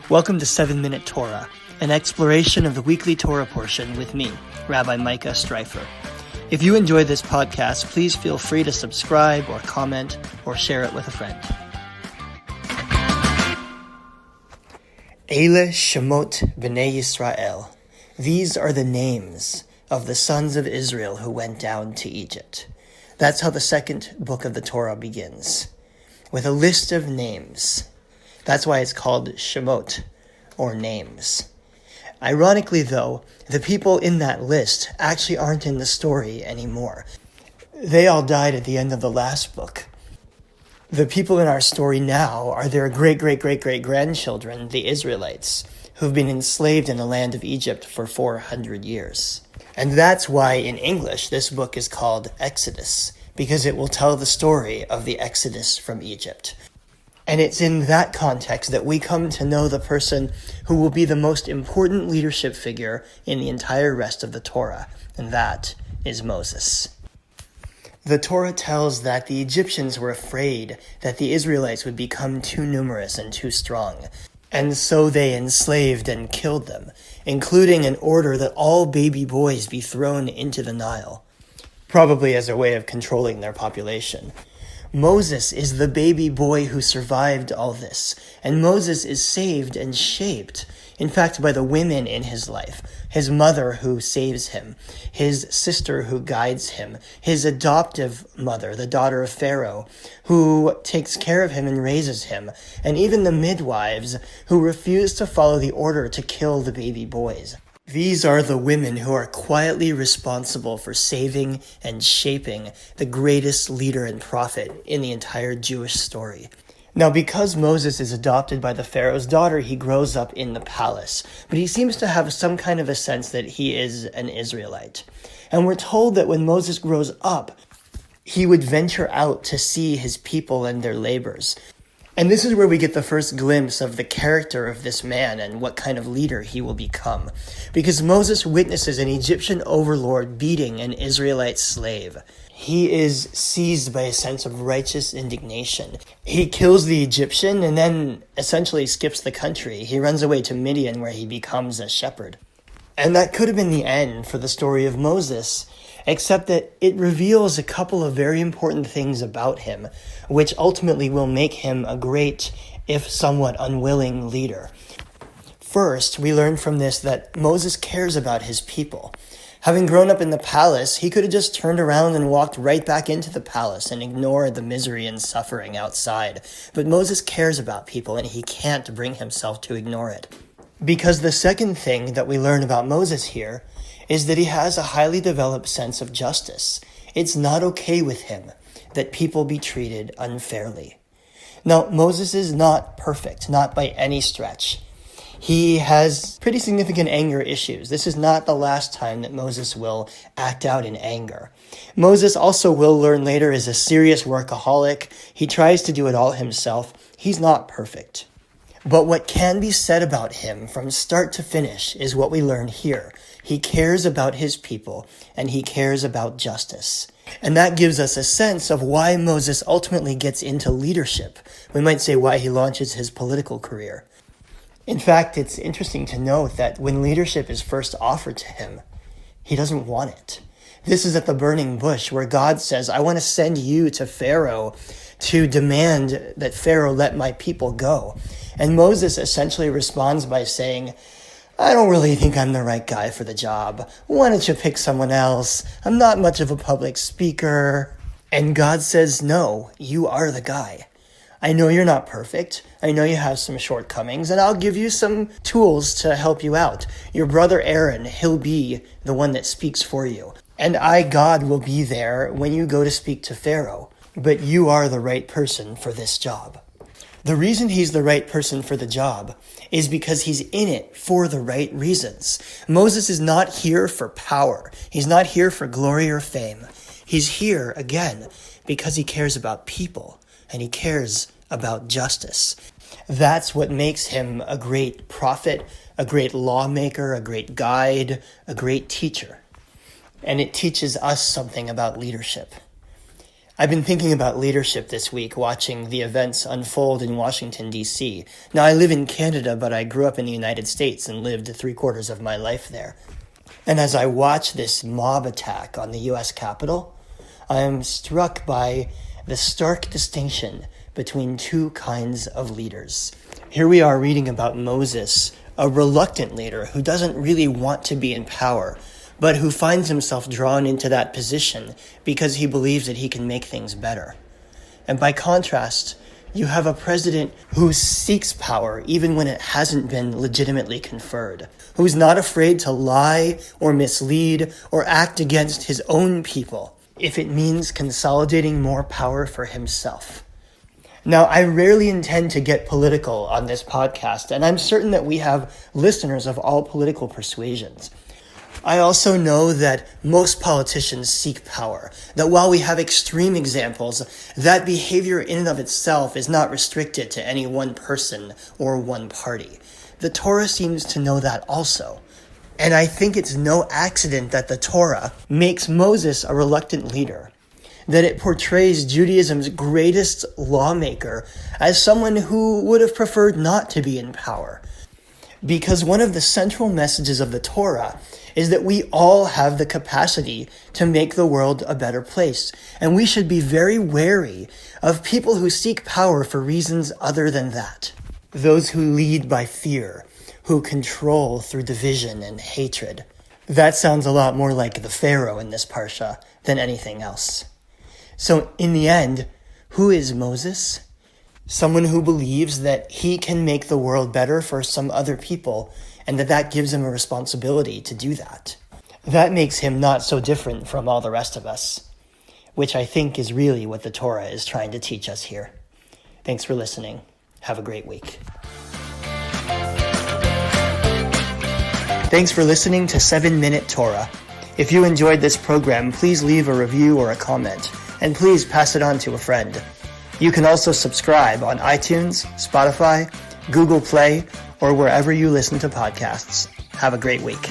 Welcome to 7-Minute Torah, an exploration of the weekly Torah portion with me, Rabbi Micah Streifer. If you enjoy this podcast, please feel free to subscribe or comment or share it with a friend. Eile Shemot B'nai Yisrael. These are the names of the sons of Israel who went down to Egypt. That's how the second book of the Torah begins, with a list of names. That's why it's called Shemot, or names. Ironically, though, the people in that list actually aren't in the story anymore. They all died at the end of the last book. The people in our story now are their great-great-great-great-grandchildren, the Israelites, who've been enslaved in the land of Egypt for 400 years. And that's why in English this book is called Exodus, because it will tell the story of the Exodus from Egypt. And it's in that context that we come to know the person who will be the most important leadership figure in the entire rest of the Torah, and that is Moses. The Torah tells that the Egyptians were afraid that the Israelites would become too numerous and too strong, and so they enslaved and killed them, including an order that all baby boys be thrown into the Nile, probably as a way of controlling their population. Moses is the baby boy who survived all this, and Moses is saved and shaped, in fact, by the women in his life, his mother who saves him, his sister who guides him, his adoptive mother, the daughter of Pharaoh, who takes care of him and raises him, and even the midwives who refuse to follow the order to kill the baby boys. These are the women who are quietly responsible for saving and shaping the greatest leader and prophet in the entire Jewish story. Now, because Moses is adopted by the Pharaoh's daughter, he grows up in the palace, but he seems to have some kind of a sense that he is an Israelite. And we're told that when Moses grows up, he would venture out to see his people and their labors. And this is where we get the first glimpse of the character of this man and what kind of leader he will become. Because Moses witnesses an Egyptian overlord beating an Israelite slave. He is seized by a sense of righteous indignation. He kills the Egyptian and then essentially skips the country. He runs away to Midian where he becomes a shepherd. And that could have been the end for the story of Moses, except that it reveals a couple of very important things about him, which ultimately will make him a great, if somewhat unwilling, leader. First, we learn from this that Moses cares about his people. Having grown up in the palace, he could have just turned around and walked right back into the palace and ignored the misery and suffering outside. But Moses cares about people, and he can't bring himself to ignore it. Because the second thing that we learn about Moses here is that he has a highly developed sense of justice. It's not okay with him that people be treated unfairly. Now, Moses is not perfect, not by any stretch. He has pretty significant anger issues. This is not the last time that Moses will act out in anger. Moses also, will learn later, is a serious workaholic. He tries to do it all himself. He's not perfect. But what can be said about him from start to finish is what we learn here. He cares about his people, and he cares about justice. And that gives us a sense of why Moses ultimately gets into leadership. We might say why he launches his political career. In fact, it's interesting to note that when leadership is first offered to him, he doesn't want it. This is at the burning bush where God says, I want to send you to Pharaoh to demand that Pharaoh let my people go. And Moses essentially responds by saying, I don't really think I'm the right guy for the job. Why don't you pick someone else? I'm not much of a public speaker. And God says, no, you are the guy. I know you're not perfect. I know you have some shortcomings, and I'll give you some tools to help you out. Your brother Aaron, he'll be the one that speaks for you. And I, God, will be there when you go to speak to Pharaoh. But you are the right person for this job. The reason he's the right person for the job is because he's in it for the right reasons. Moses is not here for power. He's not here for glory or fame. He's here, again, because he cares about people and he cares about justice. That's what makes him a great prophet, a great lawmaker, a great guide, a great teacher. And it teaches us something about leadership. I've been thinking about leadership this week, watching the events unfold in Washington, D.C. Now, I live in Canada, but I grew up in the United States and lived 3/4 of my life there. And as I watch this mob attack on the U.S. Capitol, I am struck by the stark distinction between two kinds of leaders. Here we are reading about Moses, a reluctant leader who doesn't really want to be in power, but who finds himself drawn into that position because he believes that he can make things better. And by contrast, you have a president who seeks power even when it hasn't been legitimately conferred, who's not afraid to lie or mislead or act against his own people if it means consolidating more power for himself. Now, I rarely intend to get political on this podcast, and I'm certain that we have listeners of all political persuasions. I also know that most politicians seek power, that while we have extreme examples, that behavior in and of itself is not restricted to any one person or one party. The Torah seems to know that also. And I think it's no accident that the Torah makes Moses a reluctant leader, that it portrays Judaism's greatest lawmaker as someone who would have preferred not to be in power. Because one of the central messages of the Torah is that we all have the capacity to make the world a better place. And we should be very wary of people who seek power for reasons other than that. Those who lead by fear, who control through division and hatred. That sounds a lot more like the Pharaoh in this parsha than anything else. So in the end, who is Moses? Someone who believes that he can make the world better for some other people, and that gives him a responsibility to do that. That makes him not so different from all the rest of us, which I think is really what the Torah is trying to teach us here. Thanks for listening. Have a great week. Thanks for listening to 7-Minute Torah. If you enjoyed this program, please leave a review or a comment, and please pass it on to a friend. You can also subscribe on iTunes, Spotify, Google Play, or wherever you listen to podcasts. Have a great week.